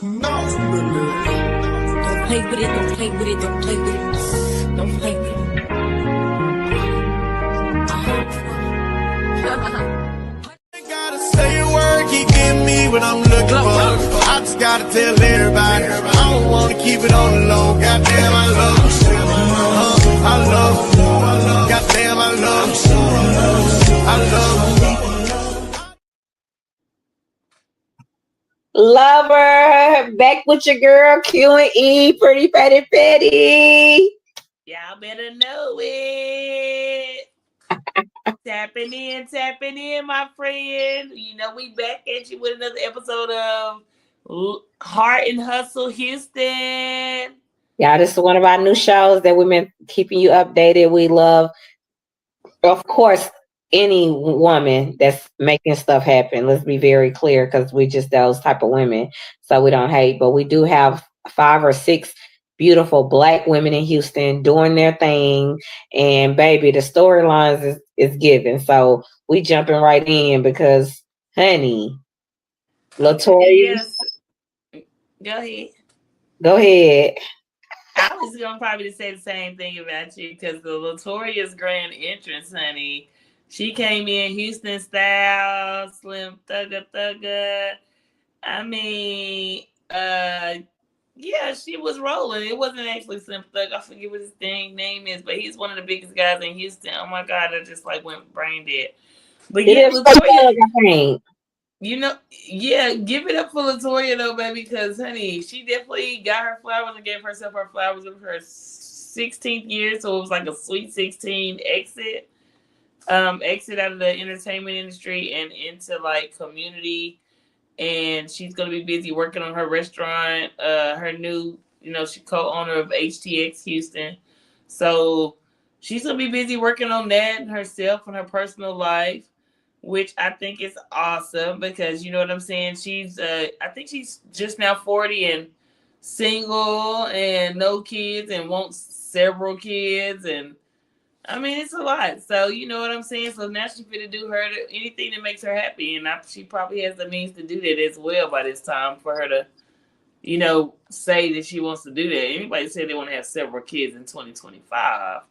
Don't play with it, don't play with it, don't play with it. Don't play with it. Gotta say a word, keep getting me what I'm looking for. I just gotta tell everybody, I don't wanna keep it on the low. Goddamn, I love you. I love you. Goddamn, I love you. I love you. Lover, back with your girl Q and E, pretty fatty fatty. Y'all better know it. Tapping in, my friend. You know we back at you with another episode of Heart and Hustle Houston. Yeah, this is one of our new shows that we've been keeping you updated. We love, of course, any woman that's making stuff happen. Let's be very clear, because we just those type of women, so we don't hate. But we do have 5 or 6 beautiful Black women in Houston doing their thing, and baby, the storylines is given. So we jumping right in because, honey, Latoya, Yes, go ahead. go ahead. I was gonna probably say the same thing about you because the Latoria's grand entrance, honey. She came in Houston style, slim thugga. I mean, yeah, she was rolling. It wasn't actually Slim Thug. I forget what his name is, but he's one of the biggest guys in Houston. Oh my God, I just like went brain dead. But It yeah, is so Latoya, good, I think. you know, yeah, give it up for Latoya though, baby, because honey, she definitely got her flowers and gave herself her flowers in her 16th year. So it was like a sweet 16 exit. Exit out of the entertainment industry and into like community, and she's going to be busy working on her restaurant, her new, she co-owner of HTX Houston. So she's going to be busy working on that and herself and her personal life, which I think is awesome because you know what I'm saying? I think she's just now 40 and single and no kids and wants several kids, and I mean, it's a lot. So, you know what I'm saying? So now she's going to do anything that makes her happy. And she probably has the means to do that as well by this time for her to, say that she wants to do that. Anybody say they want to have several kids in 2025,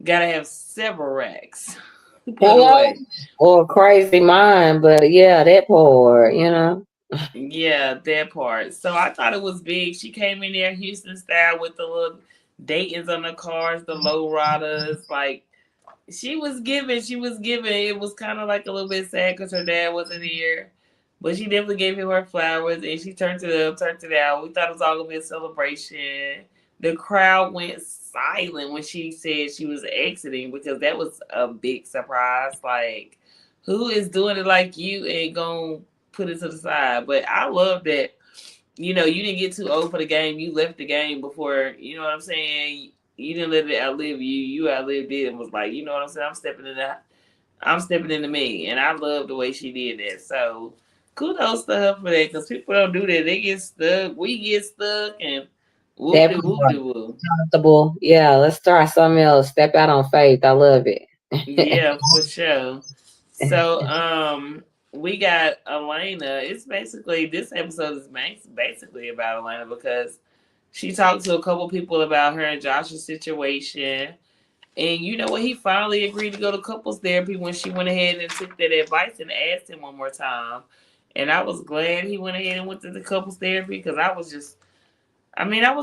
got to have several racks put away. Or crazy mind, but yeah, that part, Yeah, that part. So I thought it was big. She came in there Houston style with the little Dayton's on the cars, the low riders, like, she was giving. It was kind of like a little bit sad because her dad wasn't here, but she definitely gave him her flowers and she turned it up, turned it out. We thought it was all gonna be a celebration. The crowd went silent when she said she was exiting because that was a big surprise. Like, who is doing it like you and gonna put it to the side? But I love that. You didn't get too old for the game. You left the game before. You know what I'm saying? You didn't let it outlive you. You outlived it and was like, you know what I'm saying? I'm stepping into me, and I love the way she did that. So kudos to her for that, because people don't do that. They get stuck. We get stuck, and whoop that de whoop de whoop. comfortable. Yeah, let's try something else. Step out on faith. I love it. Yeah, for sure. So we got Elena. It's basically, this episode is basically about Elena because she talked to a couple people about her and Josh's situation. And you know what? He finally agreed to go to couples therapy when she went ahead and took that advice and asked him one more time. And I was glad he went ahead and went to the couples therapy because I was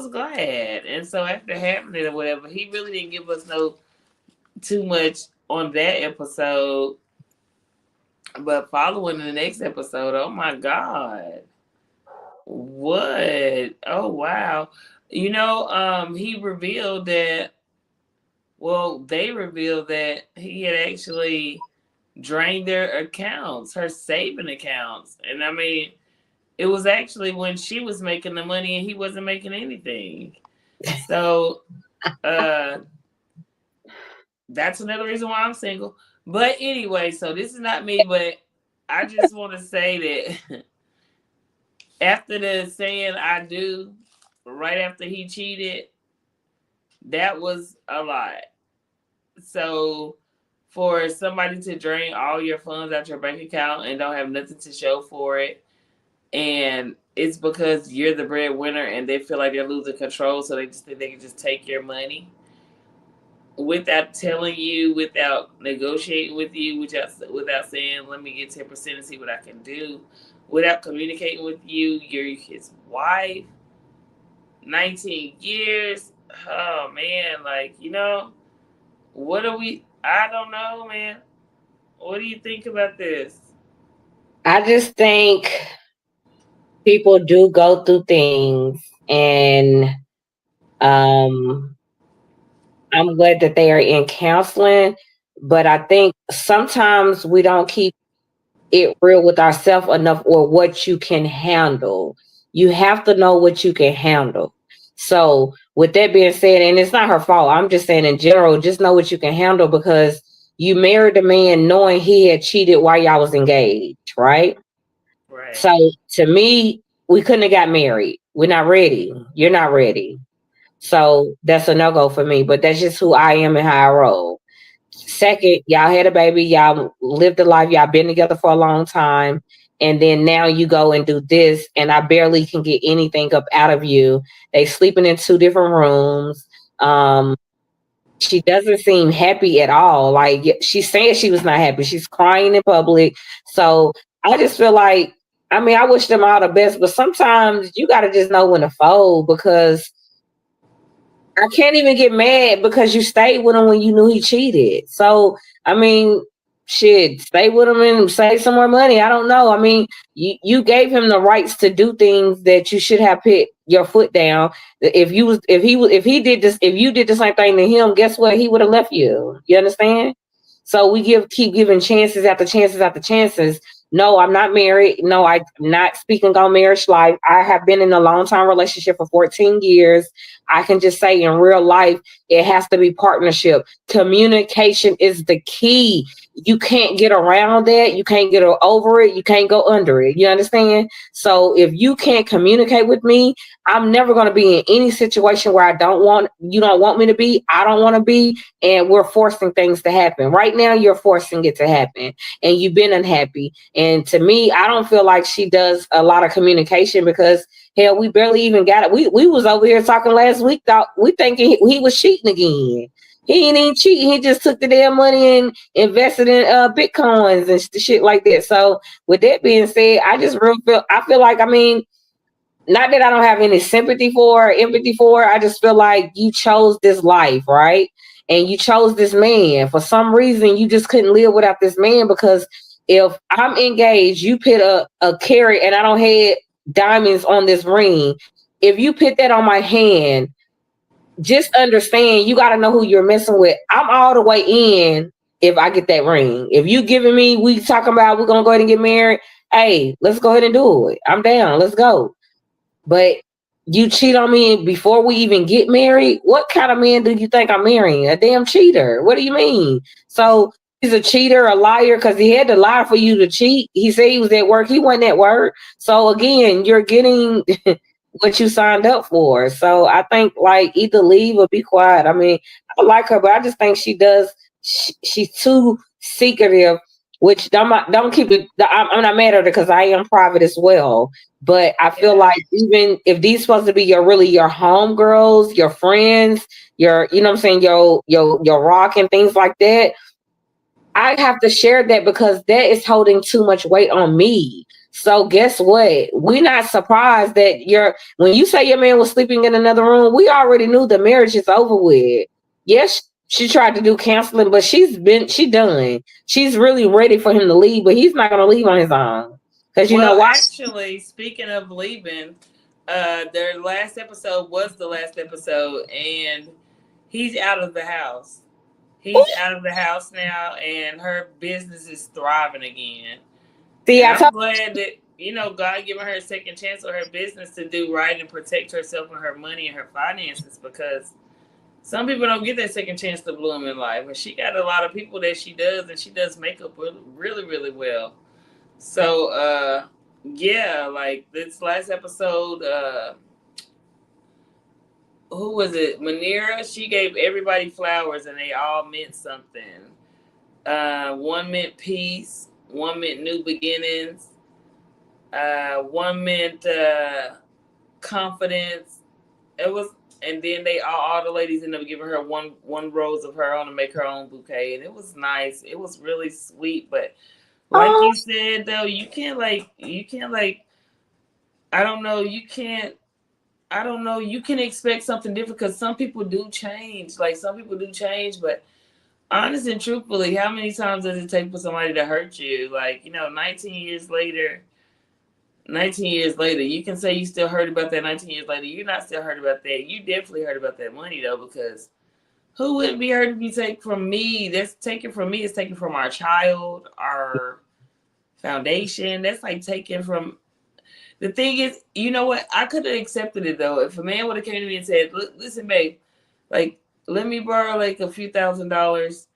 glad. And so after having it or whatever, he really didn't give us too much on that episode. But following the next episode, oh my God. What? Oh wow. He revealed that, well, they revealed that he had actually drained their accounts, her saving accounts. And I mean, it was actually when she was making the money and he wasn't making anything. So that's another reason why I'm single. But anyway, so this is not me, but I just want to say that after the saying I do, right after he cheated, that was a lot. So for somebody to drain all your funds out your bank account and don't have nothing to show for it, and it's because you're the breadwinner and they feel like they're losing control, so they just think they can just take your money without telling you, without negotiating with you, without saying, let me get 10% and see what I can do, without communicating with you. You're his wife, 19 years. Oh man, like, what are we? I don't know, man. What do you think about this? I just think people do go through things, and um, I'm glad that they are in counseling, but I think sometimes we don't keep it real with ourselves enough, or what you can handle. You have to know what you can handle. So, with that being said, and it's not her fault, I'm just saying in general, just know what you can handle, because you married a man knowing he had cheated while y'all was engaged, right? Right. So, to me, we couldn't have got married. We're not ready. You're not ready. So, that's a no go for me, but that's just who I am and how I roll. Second, y'all had a baby, y'all lived a life, y'all been together for a long time, and then now you go and do this, and I barely can get anything up out of you. They sleeping in two different rooms. Um, she doesn't seem happy at all. Like, she's saying she was not happy. She's crying in public. So I just feel like, I mean, I wish them all the best, but sometimes you got to just know when to fold, because I can't even get mad because you stayed with him when you knew he cheated. So, I mean, shit, stay with him and save some more money. I don't know. I mean, you gave him the rights to do things that you should have put your foot down. If he did this, if you did the same thing to him, guess what? He would have left you. You understand? So we keep giving chances after chances after chances. No, I'm not married. No, I'm not speaking on marriage life. I have been in a long time relationship for 14 years. I can just say in real life, it has to be partnership. Communication is the key. You can't get around that. You can't get over it. You can't go under it. You understand? So if you can't communicate with me, I'm never going to be in any situation where you don't want me to be. I don't want to be. And we're forcing things to happen. Right now, you're forcing it to happen. And you've been unhappy. And to me, I don't feel like she does a lot of communication, because hell, we barely even got it. We was over here talking last week. Thought we thinking he was cheating again. He ain't even cheating. He just took the damn money and invested in bitcoins and shit like that. So with that being said, I feel like, I mean, not that I don't have any sympathy for, empathy for. I just feel like you chose this life, right? And you chose this man. For some reason, you just couldn't live without this man, because if I'm engaged, you put a carrot and I don't have diamonds on this ring. If you put that on my hand, just understand you got to know who you're messing with. I'm all the way in if I get that ring. If you giving me, we talking about we're gonna go ahead and get married. Hey, let's go ahead and do it. I'm down. Let's go. But you cheat on me before we even get married. What kind of man do you think I'm marrying? A damn cheater. What do you mean? So he's a cheater, a liar, because he had to lie for you to cheat. He said he was at work. He wasn't at work. So again, you're getting what you signed up for. So I think, like, either leave or be quiet. I mean, I like her, but I just think she's too secretive. Which don't keep it. I'm not mad at her, because I am private as well. But I feel like, even if these supposed to be your home girls, your friends, you know what I'm saying, your rock and things like that, I have to share that, because that is holding too much weight on me. So guess what? We're not surprised that when you say your man was sleeping in another room, we already knew the marriage is over with. Yes, she tried to do counseling, but she done. She's really ready for him to leave, but he's not gonna leave on his own. Because you know Well, why? actually, speaking of leaving, their last episode was the last episode, and he's out of the house. He's out of the house now, and her business is thriving again. See, And I I'm told glad that, God giving her a second chance on her business to do right and protect herself and her money and her finances, because some people don't get that second chance to bloom in life. And she got a lot of people that she does, and she does makeup really, really well. So, yeah, like this last episode, who was it? Manira, she gave everybody flowers and they all meant something. One meant peace, one meant new beginnings. One meant confidence. It was, and then they all the ladies ended up giving her one rose of her own to make her own bouquet, and it was nice. It was really sweet, but like you said though, you can't like I don't know, you can't. I don't know. You can expect something different because some people do change. Like some people do change, but honest and truthfully, how many times does it take for somebody to hurt you? Like, 19 years later, you can say you still heard about that 19 years later. You're not still heard about that. You definitely heard about that money, though, because who wouldn't be hurt if you take from me? That's taken from me. It's taken from our child, our foundation. That's like taken from. The thing is, you know what? I could have accepted it, though. If a man would have came to me and said, listen, babe, like, let me borrow like a few $1,000s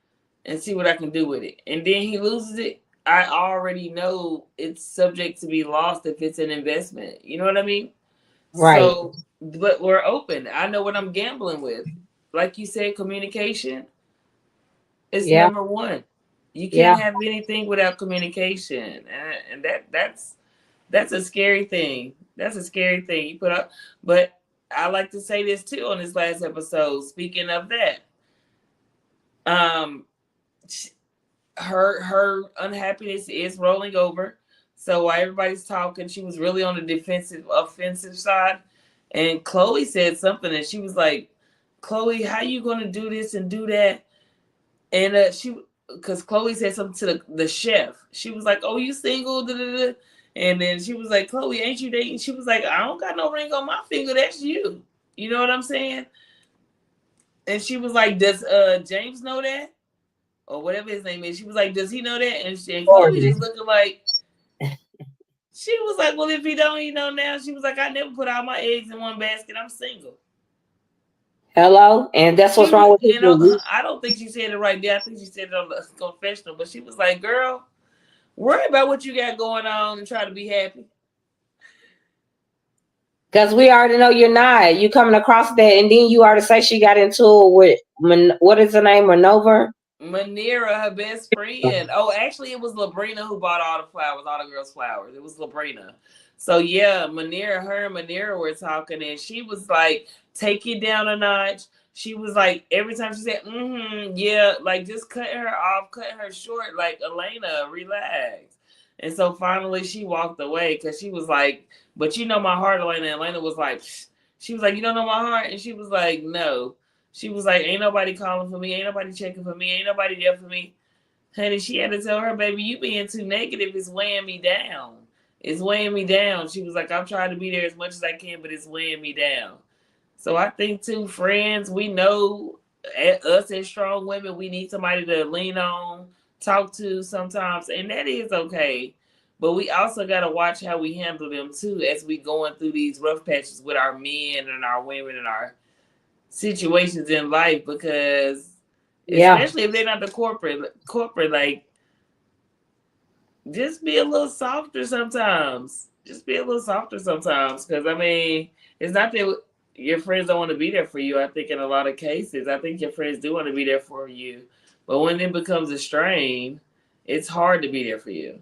and see what I can do with it. And then he loses it. I already know it's subject to be lost if it's an investment. You know what I mean? Right. So, but we're open. I know what I'm gambling with. Like you said, communication is number one. You can't have anything without communication. And that's a scary thing. That's a scary thing you put up. But I like to say this too on this last episode. Speaking of that, her unhappiness is rolling over. So while everybody's talking, she was really on the offensive side. And Chloe said something, and she was like, "Chloe, how you gonna do this and do that?" And because Chloe said something to the chef. She was like, "Oh, you single?" Da, da, da. And then she was like, "Chloe, ain't you dating?" She was like, "I don't got no ring on my finger. That's you." You know what I'm saying? And she was like, "Does James know that?" Or whatever his name is. She was like, "Does he know that?" And Chloe just looking like, she was like, "Well, if he don't, he know now." She was like, "I never put all my eggs in one basket. I'm single." Hello? And that's what's wrong with people. I don't think she said it right there. I think she said it on the confessional. But she was like, "Girl, worry about what you got going on and try to be happy." Because we already know you're not. You coming across that, and then you already say she got into it with, what is her name, Manova? Manera, her best friend. Oh, actually, it was Labrina who bought all the flowers, all the girls' flowers. It was Labrina. So, yeah, her and Manera were talking, and she was like, take it down a notch. She was like, every time she said, yeah, like just cutting her off, cutting her short, like, Elena, relax. And so finally she walked away because she was like, but you know my heart, Elena. Elena was like, she was like, you don't know my heart? And she was like, no. She was like, ain't nobody calling for me. Ain't nobody checking for me. Ain't nobody there for me. Honey, she had to tell her, baby, you being too negative is weighing me down. It's weighing me down. She was like, I'm trying to be there as much as I can, but it's weighing me down. So I think, too, friends, we know us as strong women, we need somebody to lean on, talk to sometimes, and that is okay. But we also got to watch how we handle them, too, as we going through these rough patches with our men and our women and our situations in life, because especially if they're not the corporate, like, just be a little softer sometimes. Just be a little softer sometimes. Because, I mean, it's not that your friends don't want to be there for you. I think in a lot of cases, I think your friends do want to be there for you. But when it becomes a strain, it's hard to be there for you.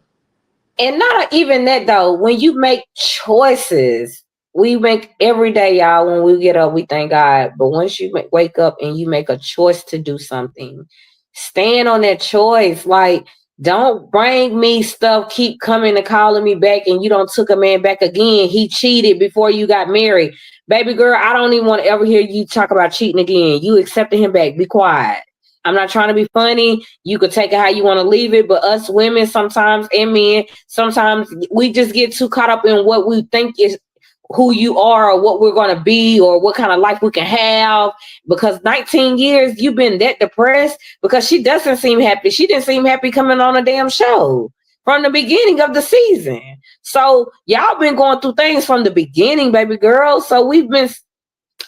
And not even that, though. When you make choices, we make every day, y'all, when we get up, we thank God. But once you wake up and you make a choice to do something, stand on that choice. Like, don't bring me stuff, keep coming and calling me back, and you don't took a man back again. He cheated before you got married. Baby girl, I don't even want to ever hear you talk about cheating again. You accepted him back. Be quiet. I'm not trying to be funny. You could take it how you want to leave it. But us women sometimes, and men, sometimes we just get too caught up in what we think is who you are or what we're going to be or what kind of life we can have. Because 19 years, you've been that depressed because she doesn't seem happy. She didn't seem happy coming on a damn show from the beginning of the season. So y'all been going through things from the beginning, baby girl. So we've been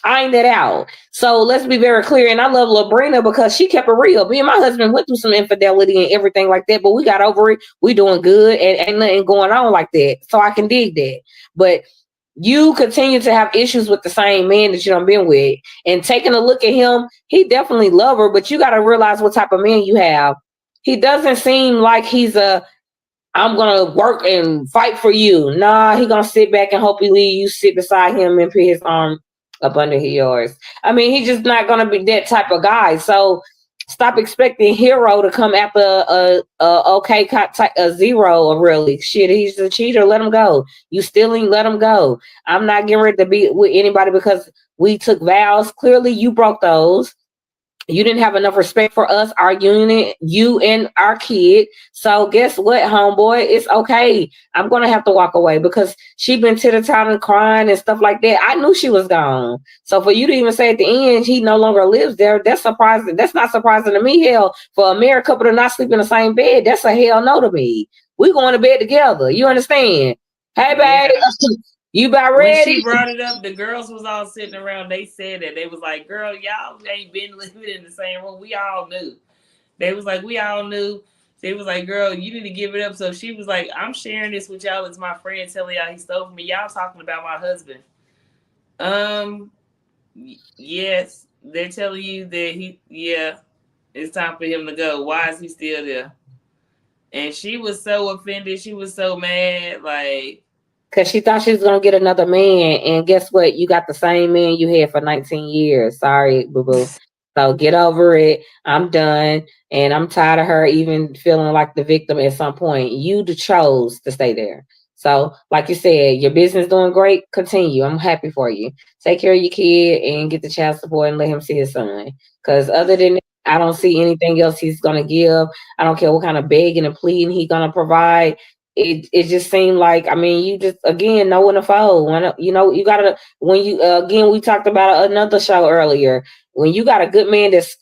eyeing that out. So let's be very clear. And I love Labrina because she kept it real. Me and my husband went through some infidelity and everything like that, but we got over it. We doing good and ain't nothing going on like that. So I can dig that. But you continue to have issues with the same man that you done been with, and taking a look at him, he definitely love her, but you got to realize what type of man you have. He doesn't seem like he's I'm gonna work and fight for you. Nah, he gonna sit back and hope you sit beside him and put his arm up under yours. I mean, he's just not gonna be that type of guy. So stop expecting Hero to come after a zero. Really, shit, he's a cheater. Let him go. You stealing? Let him go. I'm not getting ready to be with anybody because we took vows. Clearly, you broke those. You didn't have enough respect for us, our unit, you and our kid. So guess what, homeboy? It's okay. I'm gonna have to walk away because she been titter-tatting, crying and stuff like that. I knew she was gone. So for you to even say at the end he no longer lives there, that's surprising. That's not surprising to me. Hell, for a married couple to not sleep in the same bed, that's a hell no to me. We going to bed together. You understand? Hey, babe. Yeah. You about When ready? she brought it up, the girls was all sitting around. They said that. They was like, girl, y'all ain't been living in the same room. We all knew. They was like, we all knew. They was like, girl, you need to give it up. So she was like, I'm sharing this with y'all as my friend telling y'all he stole from me. Y'all talking about my husband. Yes. They're telling you that it's time for him to go. Why is he still there? And she was so offended. She was so mad. Like, because she thought she was gonna get another man, and guess what? You got the same man you had for 19 years. Sorry, boo boo. So get over it. I'm done, and I'm tired of her even feeling like the victim at some point. You chose to stay there. So, like you said, your business doing great. Continue. I'm happy for you. Take care of your kid and get the child support and let him see his son. Because other than that, I don't see anything else he's gonna give. I don't care what kind of begging and pleading he's gonna provide. It just seemed like, I mean, you just again know when to fold. When you gotta, when you again, we talked about another show earlier. When you got a good man that's,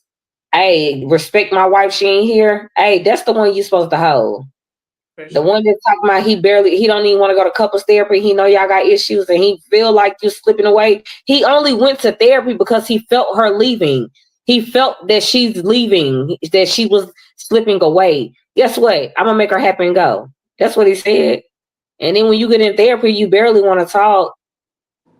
hey, respect my wife, she ain't here. Hey, that's the one you supposed to hold. for The sure. one that's talking about he don't even want to go to couples therapy. He know y'all got issues and he feel like you slipping away. He only went to therapy because he felt her leaving. He felt that she's leaving, that she was slipping away. Guess what? I'm gonna make her happy and go. That's what he said. And then when you get in therapy, you barely want to talk.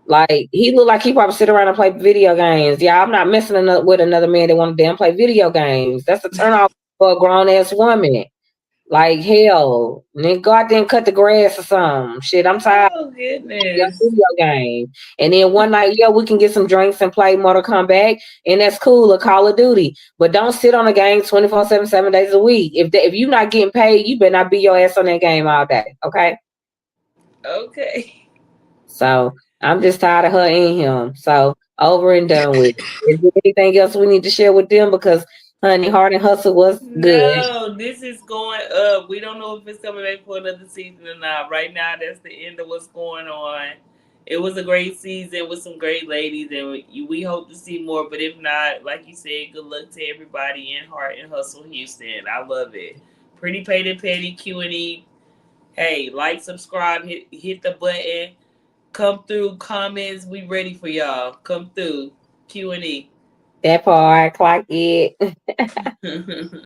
Like he looked like he probably sit around and play video games. Yeah, I'm not messing with another man that want to damn play video games. That's a turn off for a grown ass woman. Like hell, then go out there and cut the grass or something. Shit, I'm tired Oh, of your goodness. video game. And then one night, yeah, we can get some drinks and play Mortal Kombat, and that's cool, or Call of Duty. But don't sit on the game 24/7, 7 days a week. If you're not getting paid, you better not be your ass on that game all day. Okay. Okay. So I'm just tired of her and him. So over and done with. Is there anything else we need to share with them? Because honey, Hard and Hustle was good. No, this is going up. We don't know if it's coming back for another season or not. Right now, that's the end of what's going on. It was a great season with some great ladies, and we hope to see more. But if not, like you said, good luck to everybody in Heart and Hustle Houston. I love it. Pretty Paid Petty Q&E. Hey, like, subscribe, hit the button, come through, comments. We ready for y'all. Come through, Q&E. That part, clock it.